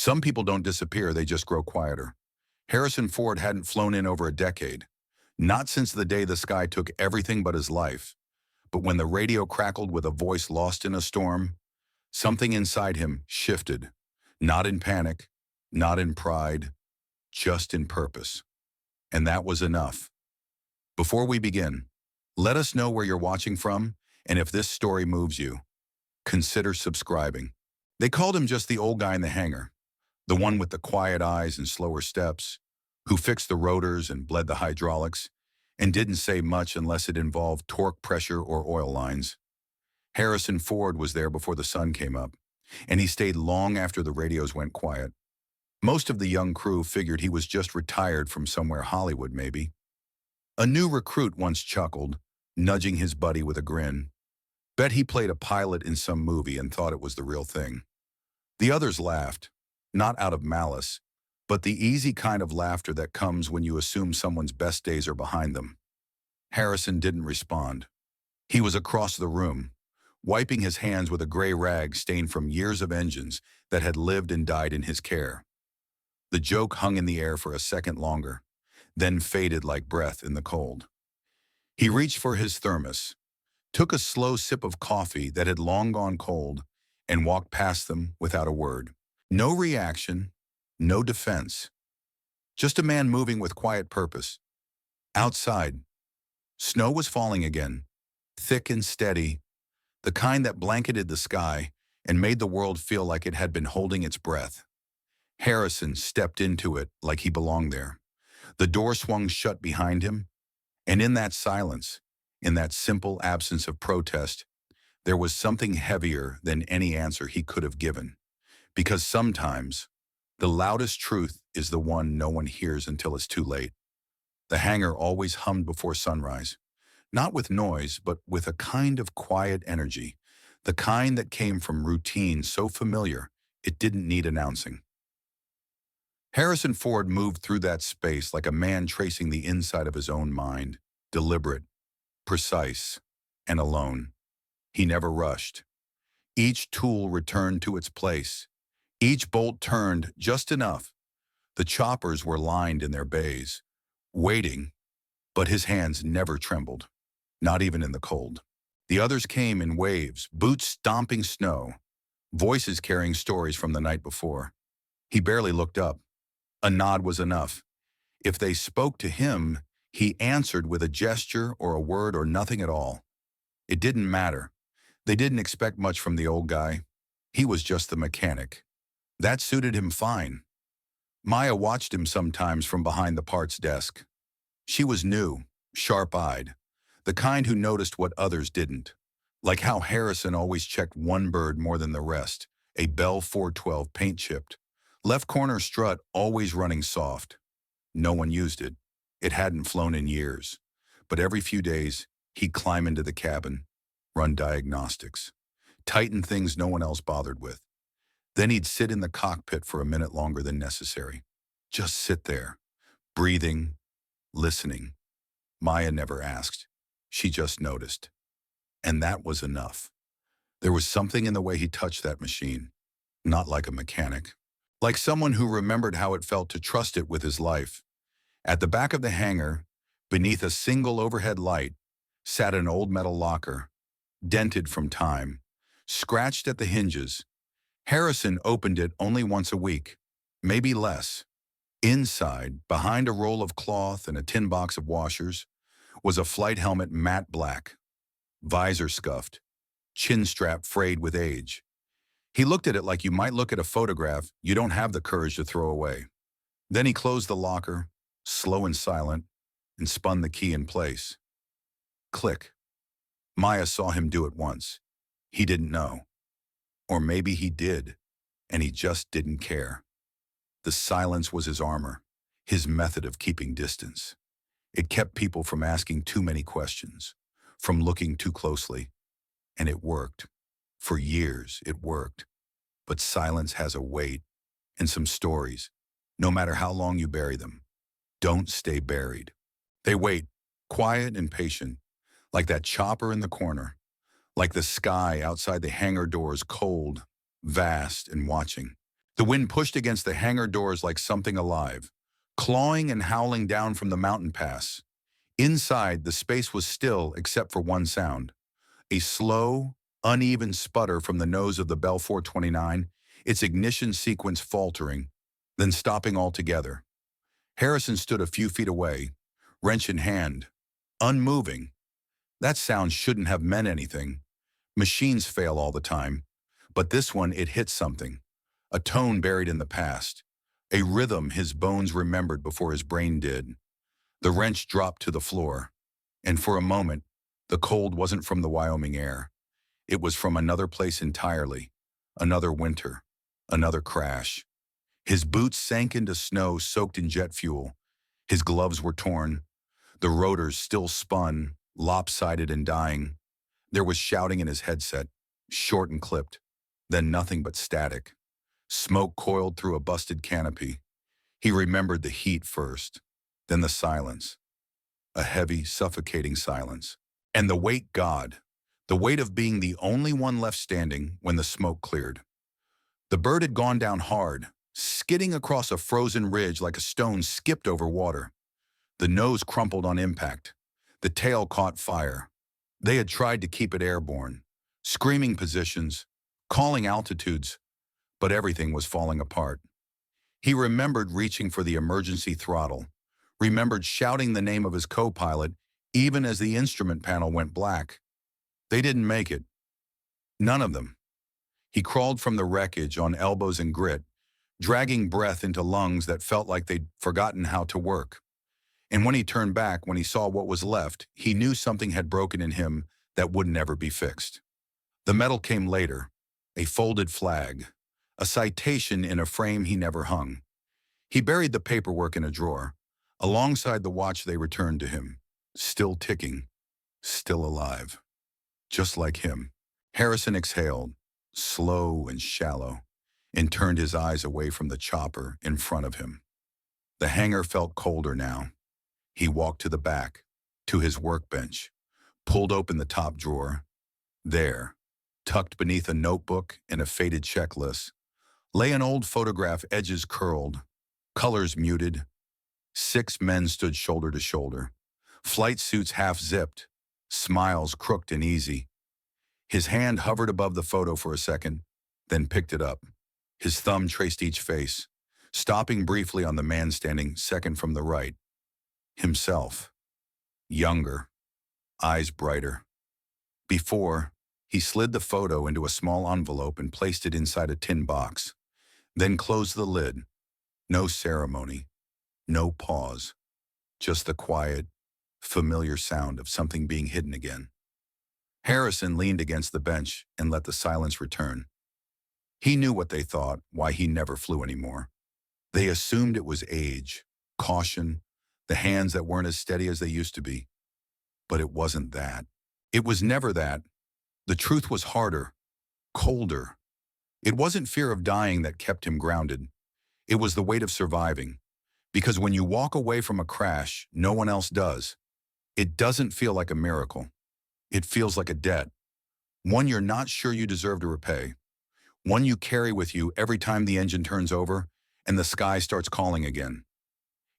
Some people don't disappear, they just grow quieter. Harrison Ford hadn't flown in over a decade. Not since the day the sky took everything but his life. But when the radio crackled with a voice lost in a storm, something inside him shifted. Not in panic, not in pride, just in purpose. And that was enough. Before we begin, let us know where you're watching from, and if this story moves you, consider subscribing. They called him just the old guy in the hangar, the one with the quiet eyes and slower steps, who fixed the rotors and bled the hydraulics, and didn't say much unless it involved torque pressure or oil lines. Harrison Ford was there before the sun came up, and he stayed long after the radios went quiet. Most of the young crew figured he was just retired from somewhere Hollywood, maybe. A new recruit once chuckled, nudging his buddy with a grin. Bet he played a pilot in some movie and thought it was the real thing. The others laughed, not out of malice, but the easy kind of laughter that comes when you assume someone's best days are behind them. Harrison didn't respond. He was across the room, wiping his hands with a gray rag stained from years of engines that had lived and died in his care. The joke hung in the air for a second longer, then faded like breath in the cold. He reached for his thermos, took a slow sip of coffee that had long gone cold, and walked past them without a word. No reaction, no defense. Just a man moving with quiet purpose. Outside, snow was falling again, thick and steady, the kind that blanketed the sky and made the world feel like it had been holding its breath. Harrison stepped into it like he belonged there. The door swung shut behind him, and in that silence, in that simple absence of protest, there was something heavier than any answer he could have given. Because sometimes, the loudest truth is the one no one hears until it's too late. The hangar always hummed before sunrise, not with noise, but with a kind of quiet energy, the kind that came from routine so familiar it didn't need announcing. Harrison Ford moved through that space like a man tracing the inside of his own mind, deliberate, precise, and alone. He never rushed. Each tool returned to its place. Each bolt turned just enough. The choppers were lined in their bays, waiting, but his hands never trembled, not even in the cold. The others came in waves, boots stomping snow, voices carrying stories from the night before. He barely looked up. A nod was enough. If they spoke to him, he answered with a gesture or a word or nothing at all. It didn't matter. They didn't expect much from the old guy. He was just the mechanic. That suited him fine. Maya watched him sometimes from behind the parts desk. She was new, sharp-eyed, the kind who noticed what others didn't. Like how Harrison always checked one bird more than the rest, a Bell 412 paint-chipped. Left corner strut always running soft. No one used it. It hadn't flown in years. But every few days, he'd climb into the cabin, run diagnostics, tighten things no one else bothered with. Then he'd sit in the cockpit for a minute longer than necessary. Just sit there, breathing, listening. Maya never asked. She just noticed. And that was enough. There was something in the way he touched that machine, not like a mechanic, like someone who remembered how it felt to trust it with his life. At the back of the hangar, beneath a single overhead light, sat an old metal locker, dented from time, scratched at the hinges. Harrison opened it only once a week, maybe less. Inside, behind a roll of cloth and a tin box of washers, was a flight helmet matte black, visor scuffed, chin strap frayed with age. He looked at it like you might look at a photograph you don't have the courage to throw away. Then he closed the locker, slow and silent, and spun the key in place. Click. Maya saw him do it once. He didn't know. Or maybe he did, and he just didn't care. The silence was his armor, his method of keeping distance. It kept people from asking too many questions, from looking too closely. And it worked. For years, it worked. But silence has a weight, and some stories, no matter how long you bury them, don't stay buried. They wait, quiet and patient, like that chopper in the corner, like the sky outside the hangar doors, cold, vast, and watching. The wind pushed against the hangar doors like something alive, clawing and howling down from the mountain pass. Inside, the space was still except for one sound. A slow, uneven sputter from the nose of the Bell 429, its ignition sequence faltering, then stopping altogether. Harrison stood a few feet away, wrench in hand, unmoving. That sound shouldn't have meant anything. Machines fail all the time. But this one, it hit something. A tone buried in the past. A rhythm his bones remembered before his brain did. The wrench dropped to the floor. And for a moment, the cold wasn't from the Wyoming air. It was from another place entirely. Another winter. Another crash. His boots sank into snow soaked in jet fuel. His gloves were torn. The rotors still spun, lopsided and dying. There was shouting in his headset, short and clipped. Then nothing but static. Smoke coiled through a busted canopy. He remembered the heat first, then the silence. A heavy, suffocating silence. And the weight, God. The weight of being the only one left standing when the smoke cleared. The bird had gone down hard, skidding across a frozen ridge like a stone skipped over water. The nose crumpled on impact. The tail caught fire. They had tried to keep it airborne, screaming positions, calling altitudes, but everything was falling apart. He remembered reaching for the emergency throttle, remembered shouting the name of his co-pilot even as the instrument panel went black. They didn't make it. None of them. He crawled from the wreckage on elbows and grit, dragging breath into lungs that felt like they'd forgotten how to work. And when he turned back, when he saw what was left, he knew something had broken in him that would never be fixed. The metal came later, a folded flag, a citation in a frame he never hung. He buried the paperwork in a drawer, alongside the watch they returned to him, still ticking, still alive. Just like him. Harrison exhaled, slow and shallow, and turned his eyes away from the chopper in front of him. The hangar felt colder now. He walked to the back, to his workbench, pulled open the top drawer. There, tucked beneath a notebook and a faded checklist, lay an old photograph, edges curled, colors muted. 6 men stood shoulder to shoulder, flight suits half zipped, smiles crooked and easy. His hand hovered above the photo for a second, then picked it up. His thumb traced each face, stopping briefly on the man standing second from the right. Himself. Younger. Eyes brighter. Before, he slid the photo into a small envelope and placed it inside a tin box, then closed the lid. No ceremony. No pause. Just the quiet, familiar sound of something being hidden again. Harrison leaned against the bench and let the silence return. He knew what they thought, why he never flew anymore. They assumed it was age, caution, the hands that weren't as steady as they used to be. But it wasn't that. It was never that. The truth was harder, colder. It wasn't fear of dying that kept him grounded. It was the weight of surviving. Because when you walk away from a crash, no one else does. It doesn't feel like a miracle. It feels like a debt. One you're not sure you deserve to repay. One you carry with you every time the engine turns over and the sky starts calling again.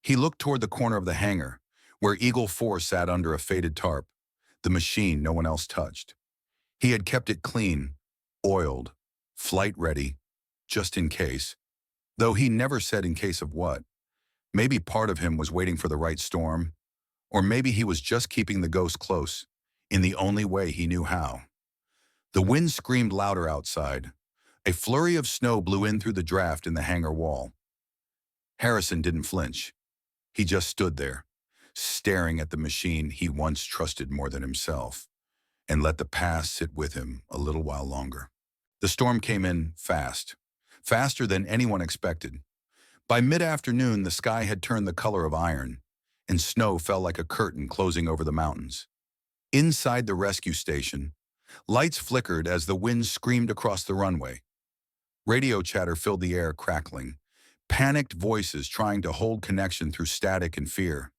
He looked toward the corner of the hangar, where Eagle 4 sat under a faded tarp, the machine no one else touched. He had kept it clean, oiled, flight-ready, just in case. Though he never said in case of what. Maybe part of him was waiting for the right storm, or maybe he was just keeping the ghost close, in the only way he knew how. The wind screamed louder outside. A flurry of snow blew in through the draft in the hangar wall. Harrison didn't flinch. He just stood there, staring at the machine he once trusted more than himself, and let the past sit with him a little while longer. The storm came in fast, faster than anyone expected. By mid-afternoon, the sky had turned the color of iron, and snow fell like a curtain closing over the mountains. Inside the rescue station, lights flickered as the wind screamed across the runway. Radio chatter filled the air, crackling, panicked voices trying to hold connection through static and fear.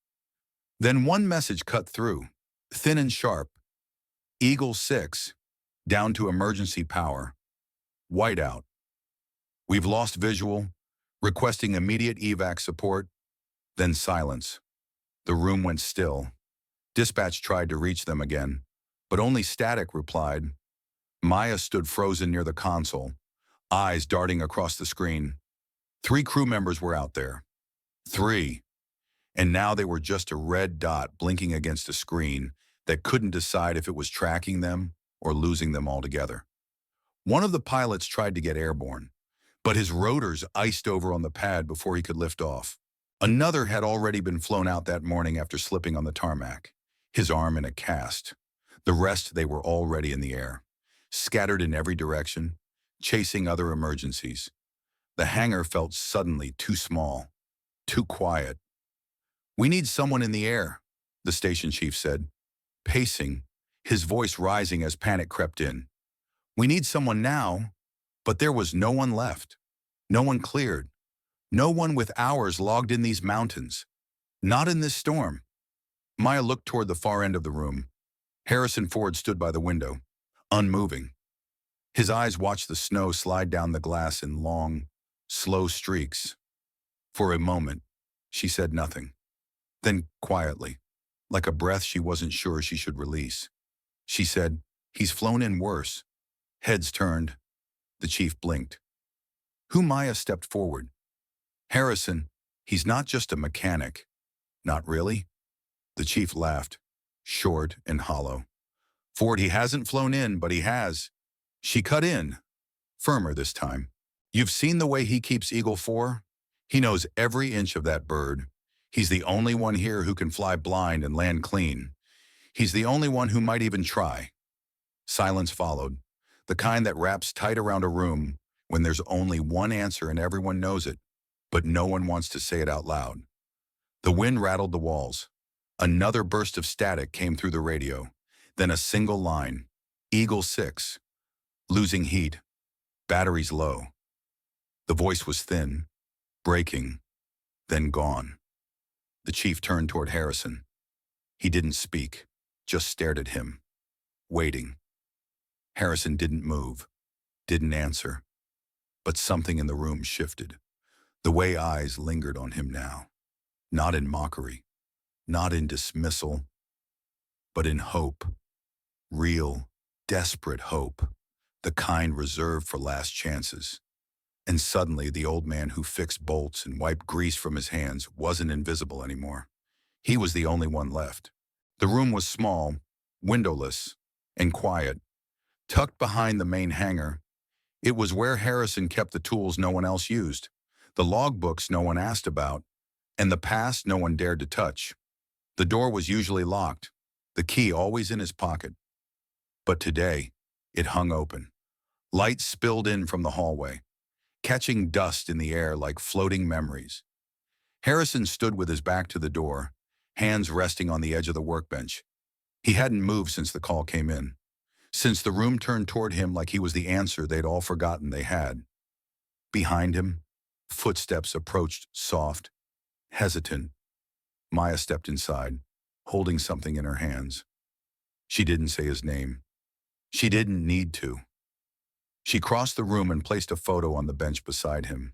Then one message cut through, thin and sharp. Eagle 6, down to emergency power. Whiteout. We've lost visual, requesting immediate evac support, then silence. The room went still. Dispatch tried to reach them again, but only static replied. Maya stood frozen near the console, eyes darting across the screen. 3 crew members were out there. 3. And now they were just a red dot blinking against a screen that couldn't decide if it was tracking them or losing them altogether. One of the pilots tried to get airborne, but his rotors iced over on the pad before he could lift off. Another had already been flown out that morning after slipping on the tarmac, his arm in a cast. The rest, they were already in the air, scattered in every direction, chasing other emergencies. The hangar felt suddenly too small, too quiet. "We need someone in the air," the station chief said, pacing, his voice rising as panic crept in. "We need someone now," but there was no one left. No one cleared. No one with hours logged in these mountains. Not in this storm. Maya looked toward the far end of the room. Harrison Ford stood by the window, unmoving. His eyes watched the snow slide down the glass in long, slow streaks. For a moment, she said nothing. Then, quietly, like a breath she wasn't sure she should release, she said, "He's flown in worse." Heads turned. The chief blinked. Who? Maya stepped forward. "Harrison, he's not just a mechanic." "Not really?" The chief laughed, short and hollow. "Ford, he hasn't flown in, but he has." She cut in, firmer this time. "You've seen the way he keeps Eagle 4? He knows every inch of that bird. He's the only one here who can fly blind and land clean. He's the only one who might even try." Silence followed, the kind that wraps tight around a room when there's only one answer and everyone knows it, but no one wants to say it out loud. The wind rattled the walls. Another burst of static came through the radio, then a single line. "Eagle 6. Losing heat. Batteries low." The voice was thin, breaking, then gone. The chief turned toward Harrison. He didn't speak, just stared at him, waiting. Harrison didn't move, didn't answer, but something in the room shifted. The way eyes lingered on him now, not in mockery, not in dismissal, but in hope. Real, desperate hope, the kind reserved for last chances. And suddenly the old man who fixed bolts and wiped grease from his hands wasn't invisible anymore. He was the only one left. The room was small, windowless, and quiet. Tucked behind the main hangar, it was where Harrison kept the tools no one else used, the logbooks no one asked about, and the past no one dared to touch. The door was usually locked, the key always in his pocket. But today, it hung open. Light spilled in from the hallway, catching dust in the air like floating memories. Harrison stood with his back to the door, hands resting on the edge of the workbench. He hadn't moved since the call came in, since the room turned toward him like he was the answer they'd all forgotten they had. Behind him, footsteps approached, soft, hesitant. Maya stepped inside, holding something in her hands. She didn't say his name. She didn't need to. She crossed the room and placed a photo on the bench beside him.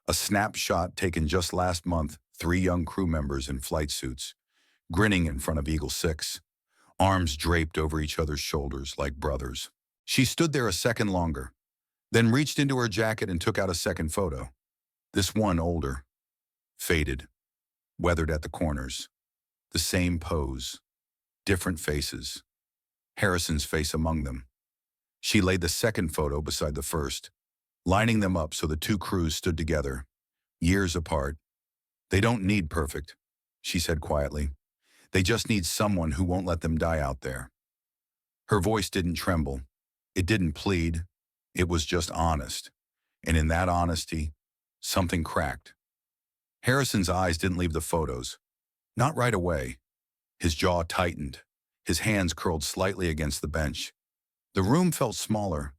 A snapshot taken just last month, 3 young crew members in flight suits, grinning in front of Eagle 6, arms draped over each other's shoulders like brothers. She stood there a second longer, then reached into her jacket and took out a second photo. This one older, faded, weathered at the corners. The same pose, different faces. Harrison's face among them. She laid the second photo beside the first, lining them up so the 2 crews stood together, years apart. "They don't need perfect," she said quietly. "They just need someone who won't let them die out there." Her voice didn't tremble. It didn't plead. It was just honest. And in that honesty, something cracked. Harrison's eyes didn't leave the photos. Not right away. His jaw tightened. His hands curled slightly against the bench. The room felt smaller,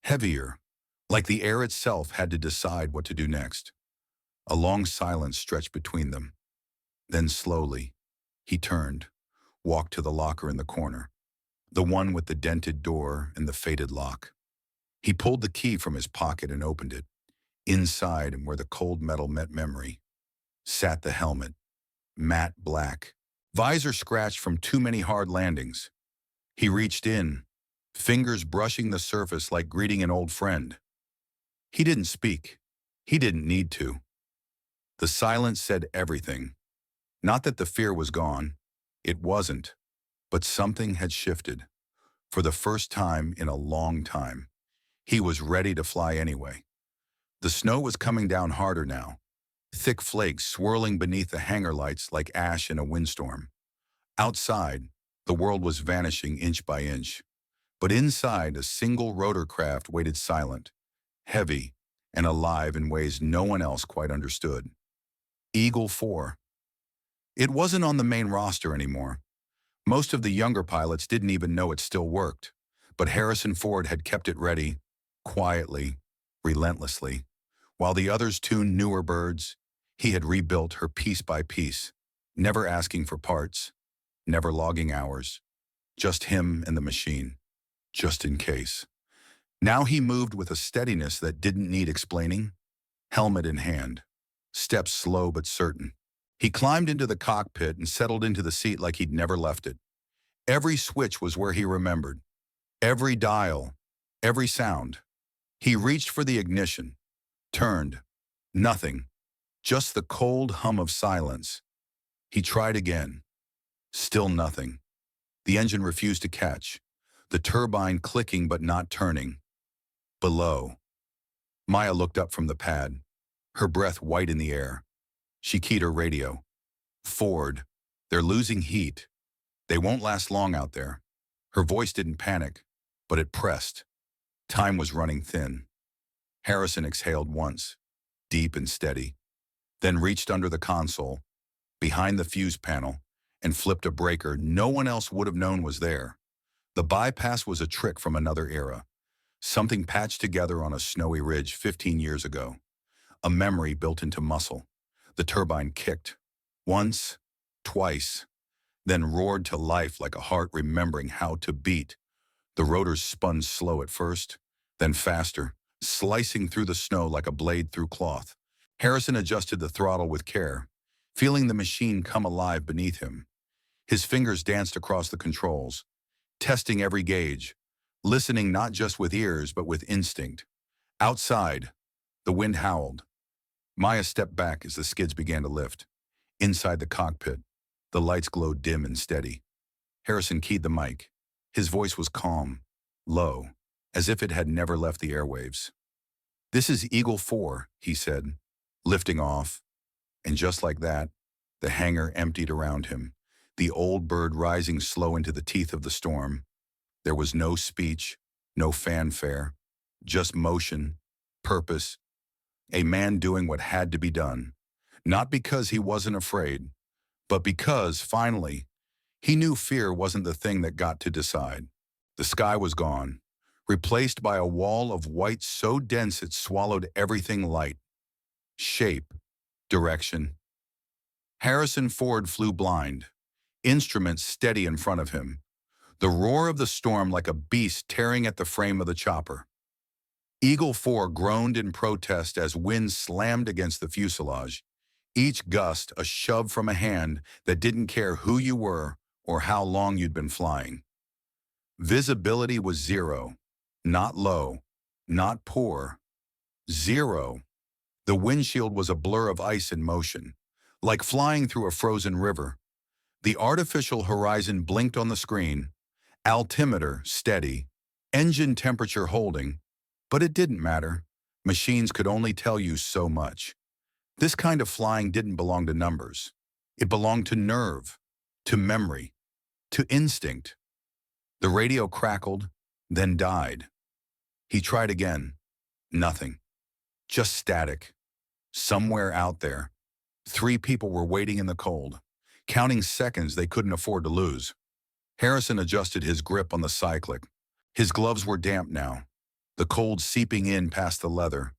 heavier, like the air itself had to decide what to do next. A long silence stretched between them. Then slowly, he turned, walked to the locker in the corner, the one with the dented door and the faded lock. He pulled the key from his pocket and opened it. Inside, and where the cold metal met memory, sat the helmet, matte black, visor scratched from too many hard landings. He reached in, fingers brushing the surface like greeting an old friend. He didn't speak. He didn't need to. The silence said everything. Not that the fear was gone. It wasn't. But something had shifted. For the first time in a long time, he was ready to fly anyway. The snow was coming down harder now, thick flakes swirling beneath the hangar lights like ash in a windstorm. Outside, the world was vanishing inch by inch. But inside, a single rotor craft waited silent, heavy, and alive in ways no one else quite understood. Eagle 4. It wasn't on the main roster anymore. Most of the younger pilots didn't even know it still worked. But Harrison Ford had kept it ready, quietly, relentlessly. While the others tuned newer birds, he had rebuilt her piece by piece, never asking for parts, never logging hours. Just him and the machine, just in case. Now he moved with a steadiness that didn't need explaining, helmet in hand, steps slow but certain. He climbed into the cockpit and settled into the seat like he'd never left it. Every switch was where he remembered, every dial, every sound. He reached for the ignition, turned. Nothing, just the cold hum of silence. He tried again. Still nothing. The engine refused to catch, the turbine clicking but not turning. Below. Maya looked up from the pad, her breath white in the air. She keyed her radio. Ford, they're losing heat. They won't last long out there. Her voice didn't panic, but it pressed. Time was running thin. Harrison exhaled once, deep and steady, then reached under the console, behind the fuse panel, and flipped a breaker no one else would have known was there. The bypass was a trick from another era, something patched together on a snowy ridge 15 years ago, a memory built into muscle. The turbine kicked, once, twice, then roared to life like a heart remembering how to beat. The rotors spun slow at first, then faster, slicing through the snow like a blade through cloth. Harrison adjusted the throttle with care, feeling the machine come alive beneath him. His fingers danced across the controls, testing every gauge, listening not just with ears but with instinct. Outside, the wind howled. Maya stepped back as the skids began to lift. Inside the cockpit, the lights glowed dim and steady. Harrison keyed the mic. His voice was calm, low, as if it had never left the airwaves. "This is Eagle 4, he said, lifting off. And just like that, the hangar emptied around him, the old bird rising slow into the teeth of the storm. There was no speech, no fanfare, just motion, purpose, a man doing what had to be done, not because he wasn't afraid, but because, finally, he knew fear wasn't the thing that got to decide. The sky was gone, replaced by a wall of white so dense it swallowed everything light. Shape, direction. Harrison Ford flew blind, instruments steady in front of him, the roar of the storm like a beast tearing at the frame of the chopper. Eagle 4 groaned in protest as wind slammed against the fuselage, each gust a shove from a hand that didn't care who you were or how long you'd been flying. Visibility was zero, not low, not poor, zero. The windshield was a blur of ice in motion, like flying through a frozen river. The artificial horizon blinked on the screen, altimeter steady, engine temperature holding, but it didn't matter. Machines could only tell you so much. This kind of flying didn't belong to numbers. It belonged to nerve, to memory, to instinct. The radio crackled, then died. He tried again. Nothing. Just static. Somewhere out there, 3 people were waiting in the cold, counting seconds they couldn't afford to lose. Harrison adjusted his grip on the cyclic. His gloves were damp now, the cold seeping in past the leather.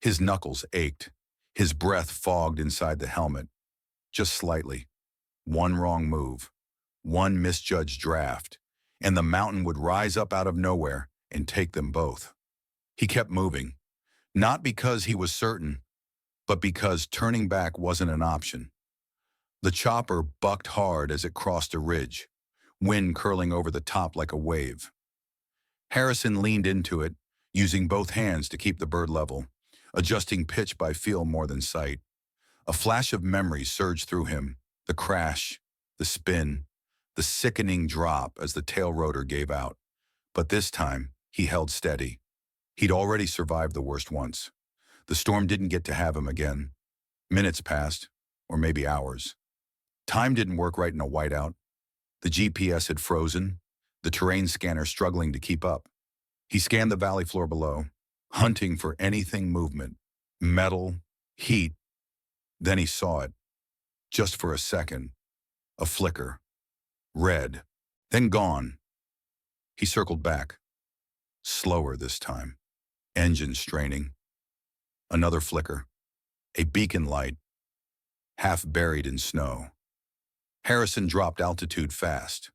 His knuckles ached, his breath fogged inside the helmet. Just slightly. One wrong move, one misjudged draft, and the mountain would rise up out of nowhere and take them both. He kept moving, Not because he was certain, but because turning back wasn't an option. The chopper bucked hard as it crossed a ridge, wind curling over the top like a wave. Harrison leaned into it, using both hands to keep the bird level, adjusting pitch by feel more than sight. A flash of memory surged through him, the crash, the spin, the sickening drop as the tail rotor gave out. But this time, he held steady. He'd already survived the worst once. The storm didn't get to have him again. Minutes passed, or maybe hours. Time didn't work right in a whiteout. The GPS had frozen, the terrain scanner struggling to keep up. He scanned the valley floor below, hunting for anything movement, metal, heat. Then he saw it, just for a second, a flicker, red, then gone. He circled back, slower this time, engine straining. Another flicker, a beacon light, half buried in snow. Harrison dropped altitude fast,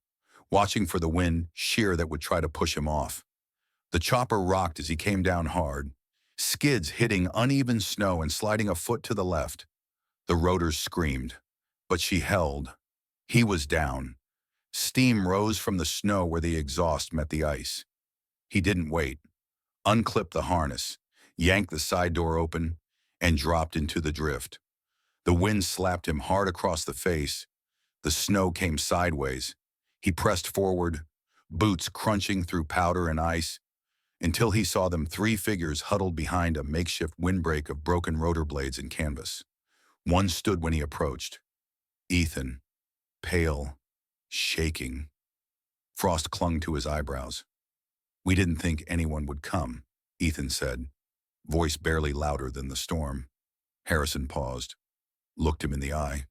watching for the wind shear that would try to push him off. The chopper rocked as he came down hard, skids hitting uneven snow and sliding a foot to the left. The rotors screamed, but she held. He was down. Steam rose from the snow where the exhaust met the ice. He didn't wait, unclipped the harness, yanked the side door open, and dropped into the drift. The wind slapped him hard across the face. The snow came sideways. He pressed forward, boots crunching through powder and ice, until he saw them, three figures huddled behind a makeshift windbreak of broken rotor blades and canvas. One stood when he approached. Ethan, pale, shaking. Frost clung to his eyebrows. "We didn't think anyone would come," Ethan said, voice barely louder than the storm. Harrison paused, looked him in the eye.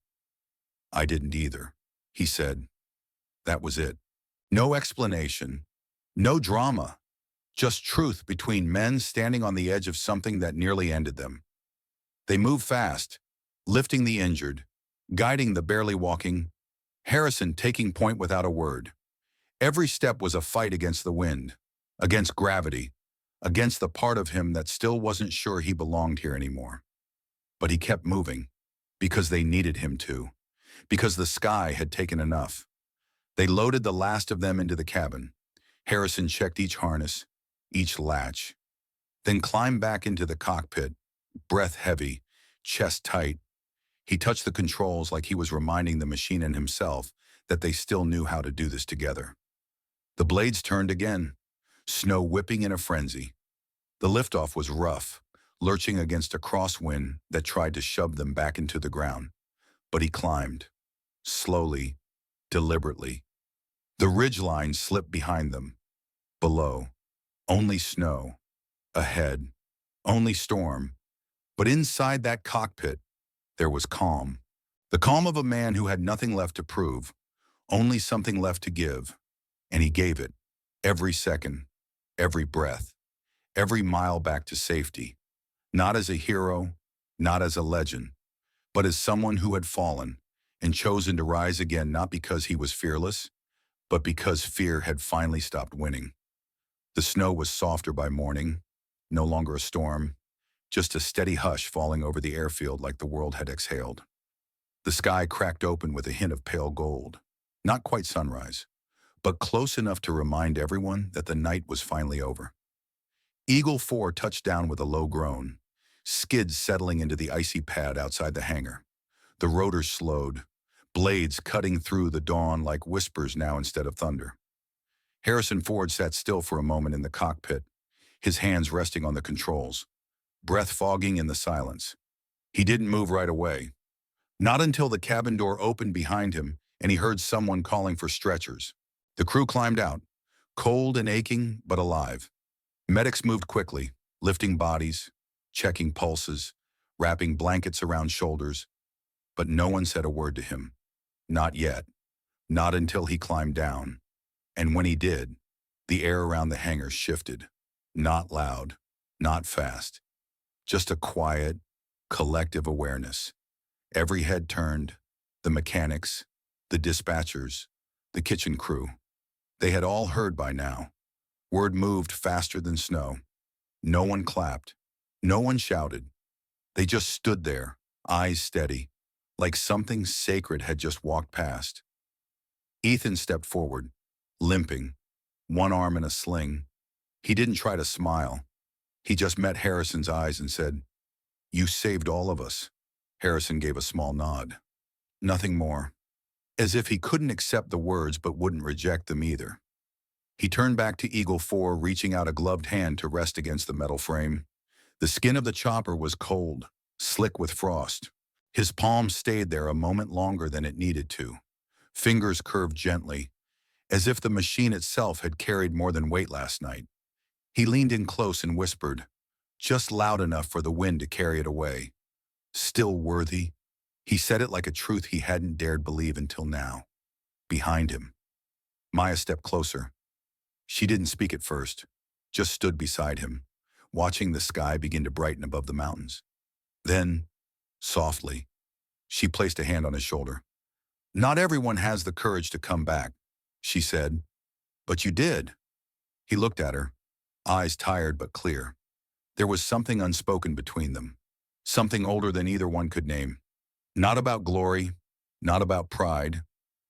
"I didn't either," he said. That was it. No explanation, no drama, just truth between men standing on the edge of something that nearly ended them. They moved fast, lifting the injured, guiding the barely walking, Harrison taking point without a word. Every step was a fight against the wind, against gravity, against the part of him that still wasn't sure he belonged here anymore. But he kept moving, because they needed him to, because the sky had taken enough. They loaded the last of them into the cabin. Harrison checked each harness, each latch, then climbed back into the cockpit, breath heavy, chest tight. He touched the controls like he was reminding the machine and himself that they still knew how to do this together. The blades turned again, snow whipping in a frenzy. The liftoff was rough, lurching against a crosswind that tried to shove them back into the ground. But he climbed, slowly, deliberately. The ridgeline slipped behind them. Below, only snow. Ahead, only storm. But inside that cockpit, there was calm. The calm of a man who had nothing left to prove, only something left to give. And he gave it, every second, every breath, every mile back to safety. Not as a hero, not as a legend, but as someone who had fallen and chosen to rise again, not because he was fearless, but because fear had finally stopped winning. The snow was softer by morning, no longer a storm, just a steady hush falling over the airfield like the world had exhaled. The sky cracked open with a hint of pale gold, not quite sunrise, but close enough to remind everyone that the night was finally over. Eagle 4 touched down with a low groan, skids settling into the icy pad outside the hangar. The rotors slowed, blades cutting through the dawn like whispers now instead of thunder. Harrison Ford sat still for a moment in the cockpit, his hands resting on the controls, breath fogging in the silence. He didn't move right away. Not until the cabin door opened behind him and he heard someone calling for stretchers. The crew climbed out, cold and aching, but alive. Medics moved quickly, lifting bodies, checking pulses, wrapping blankets around shoulders. But no one said a word to him. Not yet. Not until he climbed down. And when he did, the air around the hangar shifted. Not loud, not fast. Just a quiet, collective awareness. Every head turned, the mechanics, the dispatchers, the kitchen crew. They had all heard by now. Word moved faster than snow. No one clapped. No one shouted. They just stood there, eyes steady, like something sacred had just walked past. Ethan stepped forward, limping, one arm in a sling. He didn't try to smile. He just met Harrison's eyes and said, "You saved all of us." Harrison gave a small nod. Nothing more. As if he couldn't accept the words but wouldn't reject them either. He turned back to Eagle 4, reaching out a gloved hand to rest against the metal frame. The skin of the chopper was cold, slick with frost. His palm stayed there a moment longer than it needed to. Fingers curved gently, as if the machine itself had carried more than weight last night. He leaned in close and whispered, just loud enough for the wind to carry it away. "Still worthy." He said it like a truth he hadn't dared believe until now. Behind him, Maya stepped closer. She didn't speak at first, just stood beside him, watching the sky begin to brighten above the mountains. Then, softly, she placed a hand on his shoulder. "Not everyone has the courage to come back," she said. "But you did." He looked at her, eyes tired but clear. There was something unspoken between them, something older than either one could name. Not about glory, not about pride,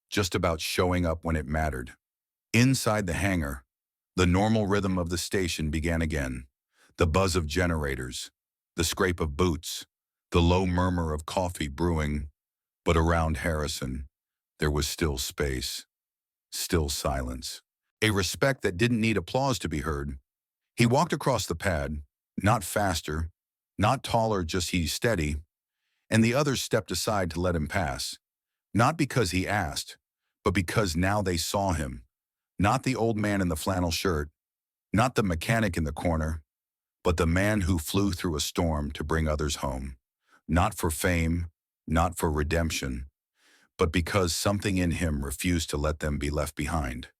just about showing up when it mattered. Inside the hangar, the normal rhythm of the station began again. The buzz of generators, the scrape of boots, the low murmur of coffee brewing. But around Harrison, there was still space, still silence. A respect that didn't need applause to be heard. He walked across the pad, not faster, not taller, just he's steady, and the others stepped aside to let him pass. Not because he asked, but because now they saw him. Not the old man in the flannel shirt, not the mechanic in the corner, but the man who flew through a storm to bring others home. Not for fame, not for redemption, but because something in him refused to let them be left behind.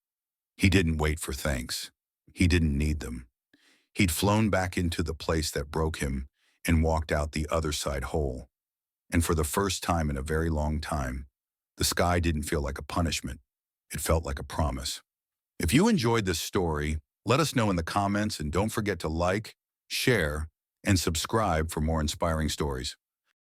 He didn't wait for thanks. He didn't need them. He'd flown back into the place that broke him and walked out the other side whole. And for the first time in a very long time, the sky didn't feel like a punishment. It felt like a promise. If you enjoyed this story, let us know in the comments, and don't forget to like, share, and subscribe for more inspiring stories.